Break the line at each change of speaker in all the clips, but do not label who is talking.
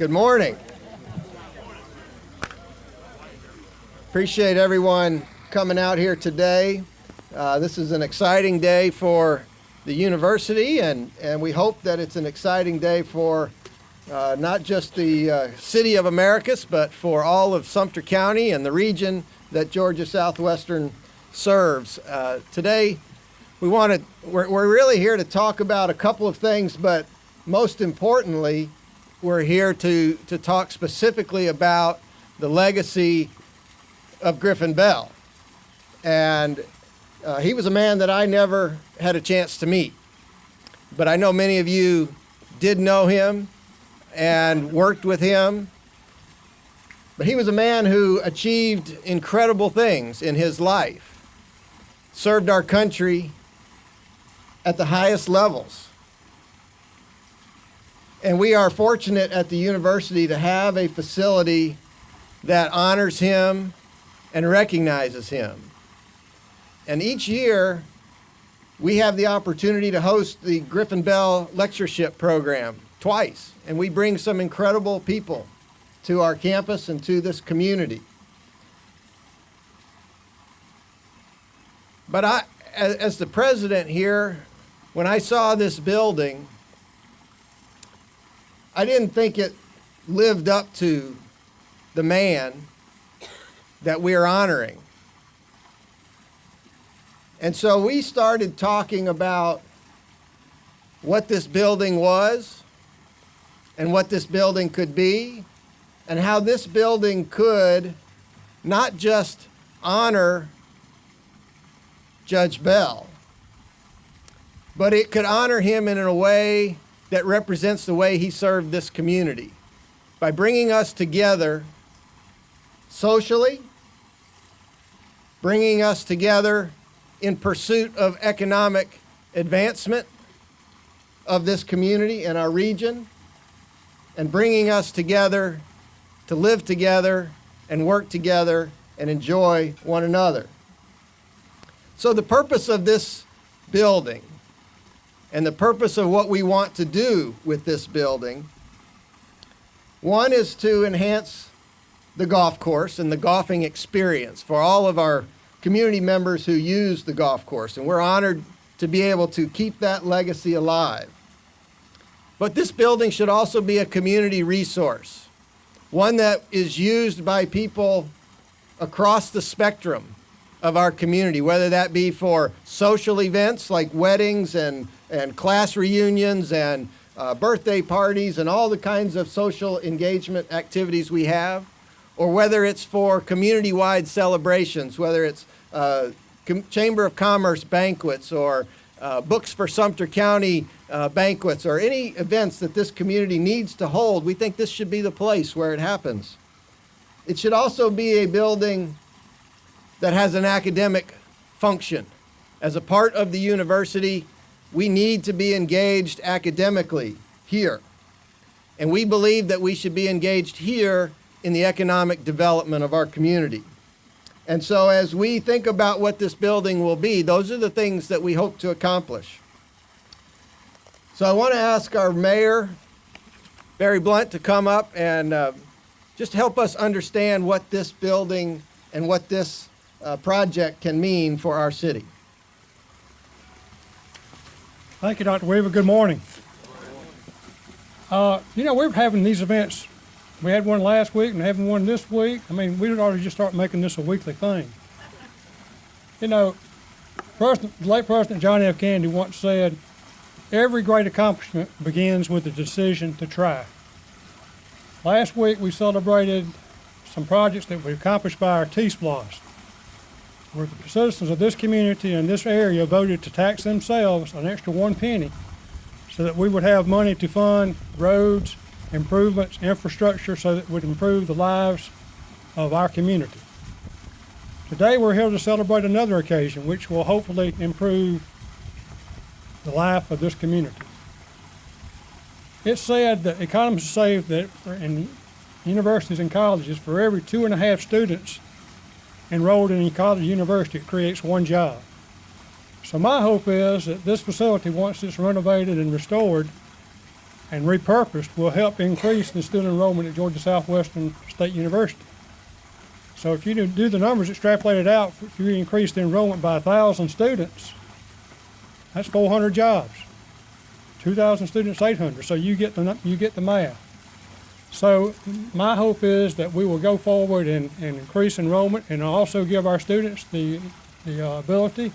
Good morning. Appreciate everyone coming out here today. This is an exciting day for the university, and we hope that it's an exciting day for not just the city of Americus, but for all of Sumter County and the region that Georgia Southwestern serves. Today, we're really here to talk about a couple of things, but most importantly, we're here to talk specifically about the legacy of Griffin Bell. And he was a man that I never had a chance to meet. But I know many of you did know him and worked with him. But he was a man who achieved incredible things in his life, served our country at the highest levels. And we are fortunate at the university to have a facility that honors him and recognizes him. And each year, we have the opportunity to host the Griffin Bell Lectureship Program twice. And we bring some incredible people to our campus and to this community. But as the president here, when I saw this building, I didn't think it lived up to the man that we're honoring. And so we started talking about what this building was and what this building could be and how this building could not just honor Judge Bell, but it could honor him in a way that represents the way he served this community by bringing us together socially, bringing us together in pursuit of economic advancement of this community and our region, and bringing us together to live together and work together and enjoy one another. So the purpose of this building and the purpose of what we want to do with this building, one is to enhance the golf course and the golfing experience for all of our community members who use the golf course. And we're honored to be able to keep that legacy alive. But this building should also be a community resource, one that is used by people across the spectrum of our community, whether that be for social events like weddings and class reunions and birthday parties and all the kinds of social engagement activities we have, or whether it's for community-wide celebrations, whether it's Chamber of Commerce banquets or Books for Sumter County banquets or any events that this community needs to hold. We think this should be the place where it happens. It should also be a building that has an academic function. As a part of the university, we need to be engaged academically here. And we believe that we should be engaged here in the economic development of our community. And so as we think about what this building will be, those are the things that we hope to accomplish. So I want to ask our mayor, Barry Blunt, to come up and just help us understand what this building and what this project can mean for our city.
Thank you, Dr. Weaver. Good morning. We're having these events. We had one last week and having one this week. I mean, we ought to just start making this a weekly thing. The late President John F. Kennedy once said, every great accomplishment begins with the decision to try. Last week, we celebrated some projects that we accomplished by our T-Splosh, where the citizens of this community and this area voted to tax themselves an extra 1 penny so that we would have money to fund roads, improvements, infrastructure, so that it would improve the lives of our community. Today we're here to celebrate another occasion which will hopefully improve the life of this community. It's said that economists say that in universities and colleges, for every 2.5 students enrolled in a college or university, it creates 1 job. So my hope is that this facility, once it's renovated and restored, and repurposed will help increase the student enrollment at Georgia Southwestern State University. So if you do the numbers extrapolated out, if you increase the enrollment by 1,000 students, that's 400 jobs. 2,000 students, 800. So you get the math. So my hope is that we will go forward and increase enrollment, and also give our students the ability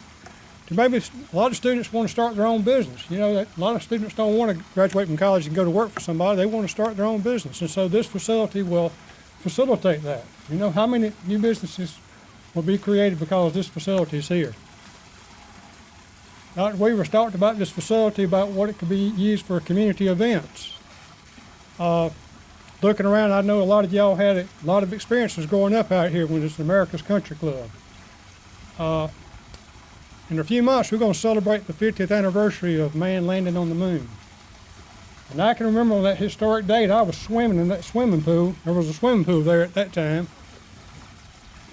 to maybe, a lot of students want to start their own business. You know, a lot of students don't want to graduate from college and go to work for somebody. They want to start their own business. And so this facility will facilitate that. You know, how many new businesses will be created because this facility is here? Dr. Weaver talked about this facility, about what it could be used for community events. Looking around, I know a lot of y'all had a lot of experiences growing up out here when it's America's Country Club. In a few months, we're going to celebrate the 50th anniversary of man landing on the moon. And I can remember on that historic date, I was swimming in that swimming pool. There was a swimming pool there at that time.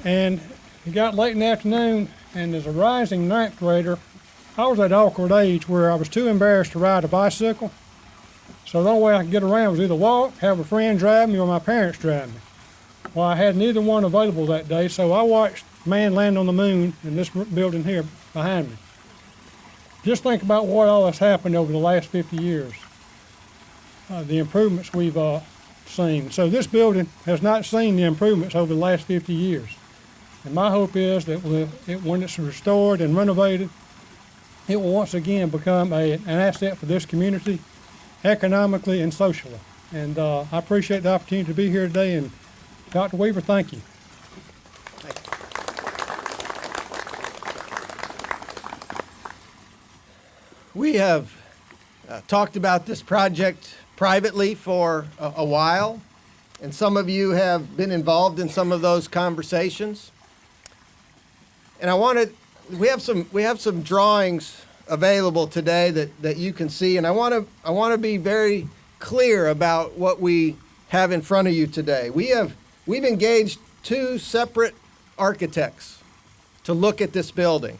And it got late in the afternoon, and as a rising ninth grader, I was at an awkward age where I was too embarrassed to ride a bicycle. So the only way I could get around was either walk, have a friend drive me, or my parents drive me. Well, I had neither one available that day, so I watched man land on the moon in this building here behind me. Just think about what all has happened over the last 50 years, the improvements we've seen. So this building has not seen the improvements over the last 50 years. And my hope is that when it's restored and renovated, it will once again become an asset for this community, economically and socially. And I appreciate the opportunity to be here today. And Dr. Weaver, thank you.
We have talked about this project privately for a while, and some of you have been involved in some of those conversations. And we have some drawings available today that you can see, and I want to be very clear about what we have in front of you today. We've engaged two separate architects to look at this building,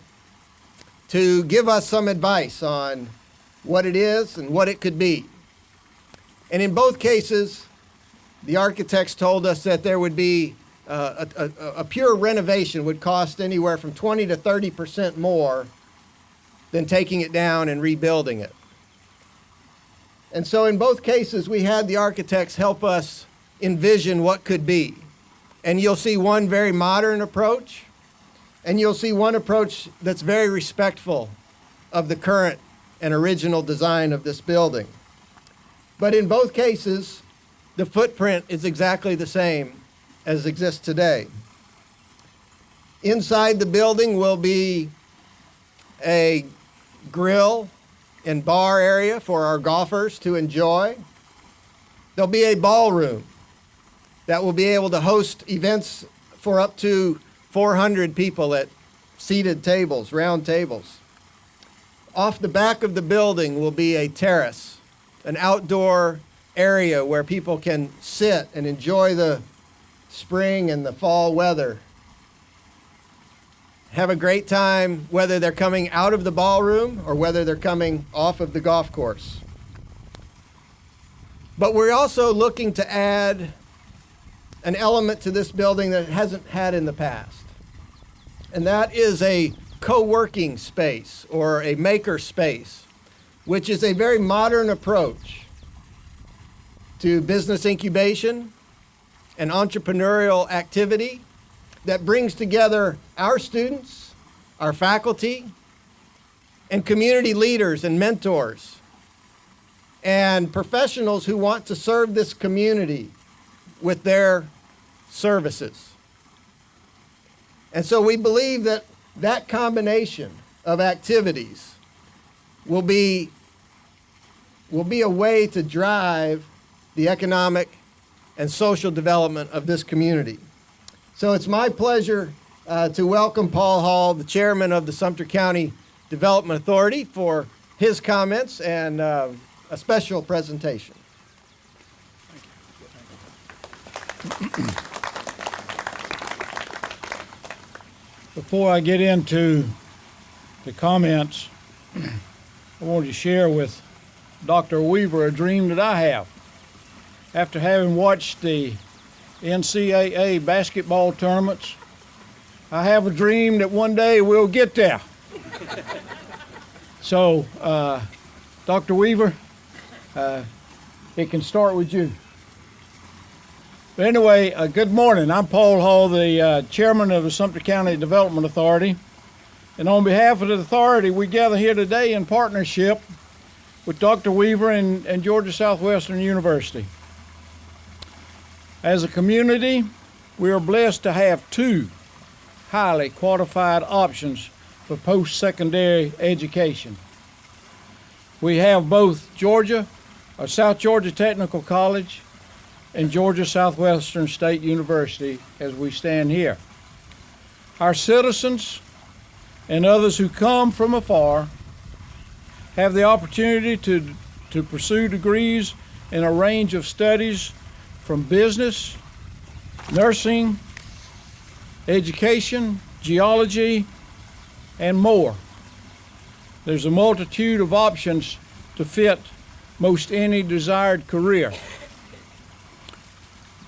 to give us some advice on what it is and what it could be. And in both cases, the architects told us that there would be a pure renovation would cost anywhere from 20 to 30% more than taking it down and rebuilding it. And so in both cases, we had the architects help us envision what could be. And you'll see one very modern approach, and you'll see one approach that's very respectful of the current and original design of this building. But in both cases, the footprint is exactly the same as exists today. Inside the building will be a grill and bar area for our golfers to enjoy. There'll be a ballroom that will be able to host events for up to 400 people at seated tables, round tables. Off the back of the building will be a terrace, an outdoor area where people can sit and enjoy the spring and the fall weather. Have a great time, whether they're coming out of the ballroom or whether they're coming off of the golf course. But we're also looking to add an element to this building that it hasn't had in the past. And that is a co-working space or a maker space, which is a very modern approach to business incubation and entrepreneurial activity that brings together our students, our faculty, and community leaders and mentors and professionals who want to serve this community with their services. And so we believe that that combination of activities will be a way to drive the economic and social development of this community. So it's my pleasure to welcome Paul Hall, the chairman of the Sumter County Development Authority, for his comments and a special presentation.
Before I get into the comments, I wanted to share with Dr. Weaver a dream that I have. After having watched the NCAA basketball tournaments, I have a dream that one day we'll get there. So, Dr. Weaver, it can start with you. But anyway, good morning. I'm Paul Hall, the chairman of the Sumter County Development Authority. And on behalf of the authority, we gather here today in partnership with Dr. Weaver and Georgia Southwestern University. As a community, we are blessed to have two highly qualified options for post-secondary education. We have both South Georgia Technical College and Georgia Southwestern State University as we stand here. Our citizens and others who come from afar have the opportunity to pursue degrees in a range of studies from business, nursing, education, geology, and more. There's a multitude of options to fit most any desired career.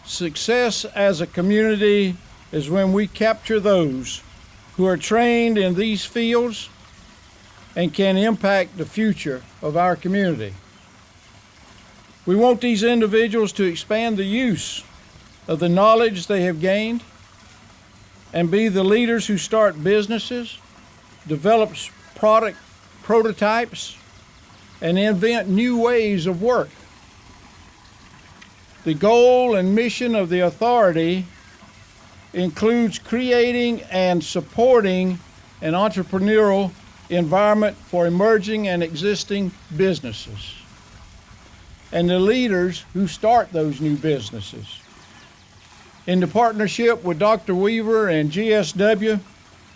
Success as a community is when we capture those who are trained in these fields and can impact the future of our community. We want these individuals to expand the use of the knowledge they have gained and be the leaders who start businesses, develop product prototypes, and invent new ways of work. The goal and mission of the authority includes creating and supporting an entrepreneurial environment for emerging and existing businesses and the leaders who start those new businesses. In the partnership with Dr. Weaver and GSW,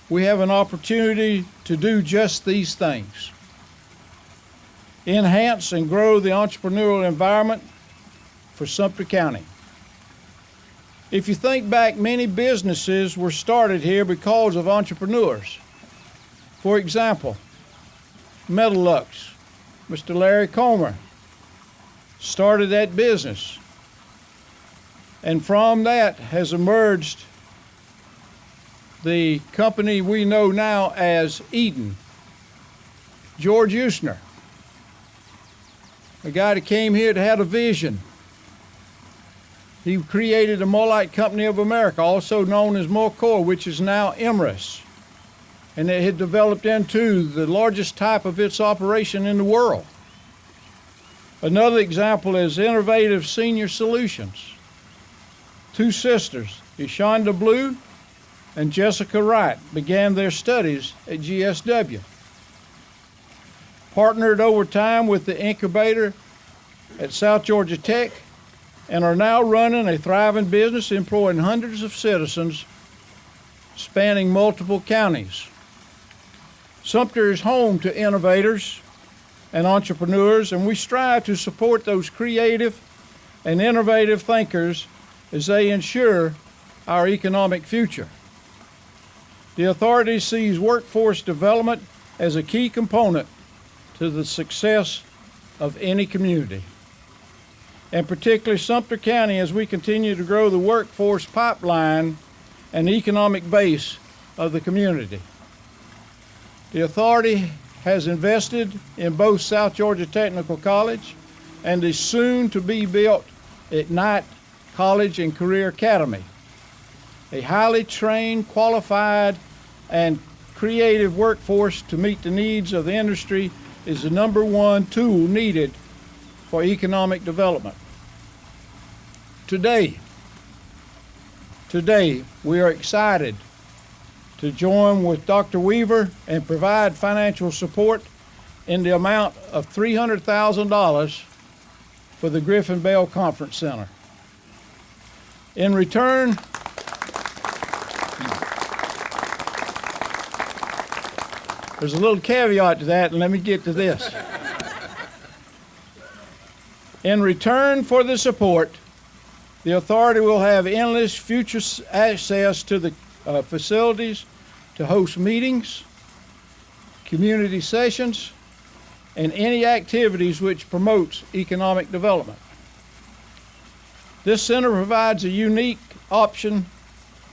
we have an opportunity to do just these things. Enhance and grow the entrepreneurial environment for Sumter County. If you think back, many businesses were started here because of entrepreneurs. For example, Metalux, Mr. Larry Comer started that business. And from that has emerged the company we know now as Eden. George Usner, a guy that came here that had a vision. He created the Mullite Company of America, also known as Mulcor, which is now Emrys. And it had developed into the largest type of its operation in the world. Another example is Innovative Senior Solutions. Two sisters, Ishonda Blue and Jessica Wright, began their studies at GSW. Partnered over time with the incubator at South Georgia Tech, and are now running a thriving business employing hundreds of citizens spanning multiple counties. Sumter is home to innovators and entrepreneurs, and we strive to support those creative and innovative thinkers as they ensure our economic future. The authority sees workforce development as a key component to the success of any community, and particularly Sumter County as we continue to grow the workforce pipeline and economic base of the community. The authority has invested in both South Georgia Technical College and the soon-to-be-built at Knight College and Career Academy. A highly trained, qualified, and creative workforce to meet the needs of the industry is the number one tool needed for economic development. Today, we are excited to join with Dr. Weaver and provide financial support in the amount of $300,000 for the Griffin Bell Conference Center. In return, there's a little caveat to that, and let me get to this. In return for the support, the authority will have endless future access to the facilities to host meetings, community sessions, and any activities which promotes economic development. This center provides a unique option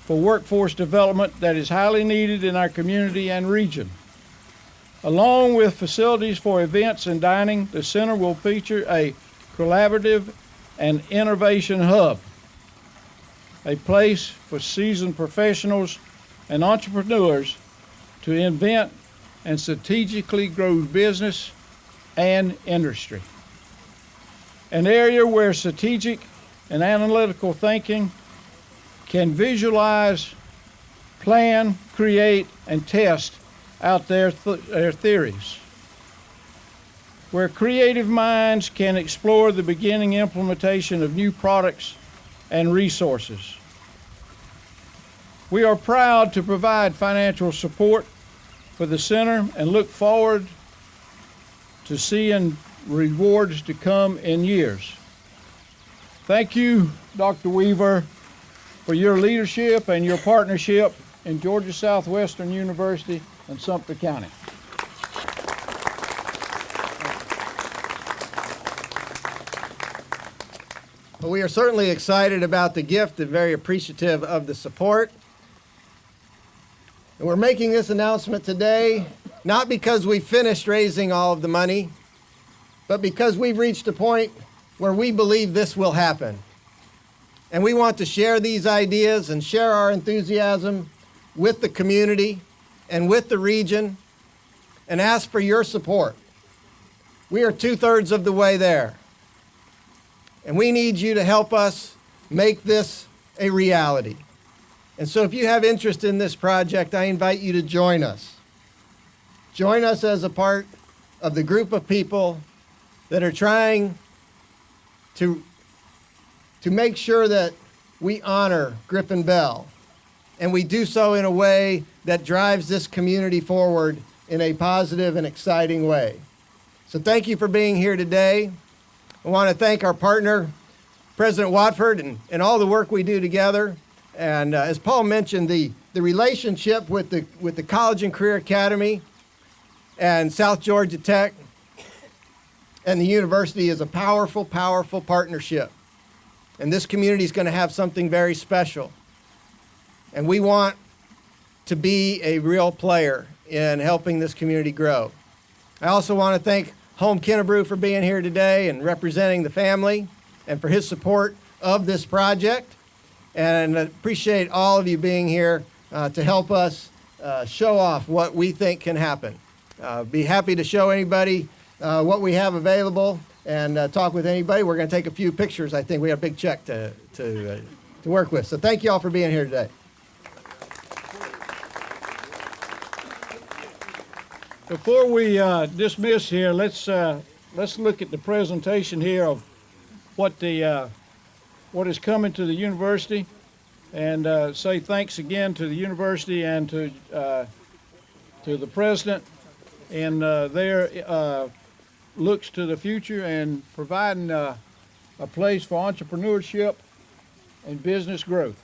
for workforce development that is highly needed in our community and region. Along with facilities for events and dining, the center will feature a collaborative and innovation hub, a place for seasoned professionals and entrepreneurs to invent and strategically grow business and industry. An area where strategic and analytical thinking can visualize, plan, create, and test out their theories. Where creative minds can explore the beginning implementation of new products and resources. We are proud to provide financial support for the center and look forward to seeing rewards to come in years. Thank you, Dr. Weaver, for your leadership and your partnership in Georgia Southwestern University and Sumter County.
Well, we are certainly excited about the gift and very appreciative of the support. And we're making this announcement today not because we finished raising all of the money, but because we've reached a point where we believe this will happen. And we want to share these ideas and share our enthusiasm with the community and with the region and ask for your support. We are 2/3 of the way there. And we need you to help us make this a reality. And so if you have interest in this project, I invite you to join us. Join us as a part of the group of people that are trying to make sure that we honor Griffin Bell, and we do so in a way that drives this community forward in a positive and exciting way. So thank you for being here today. I want to thank our partner, President Watford, and all the work we do together. And as Paul mentioned, the relationship with the College and Career Academy and South Georgia Tech and the university is a powerful, powerful partnership. And this community is going to have something very special. And we want to be a real player in helping this community grow. I also want to thank Home Kennebrew for being here today and representing the family and for his support of this project. And I appreciate all of you being here to help us show off what we think can happen. Be happy to show anybody what we have available and talk with anybody. We're going to take a few pictures. I think we have a big check to work with. So thank you all for being here today.
Before we dismiss here, let's look at the presentation here of what is coming to the university, and say thanks again to the university and to the president and their looks to the future and providing a place for entrepreneurship and business growth.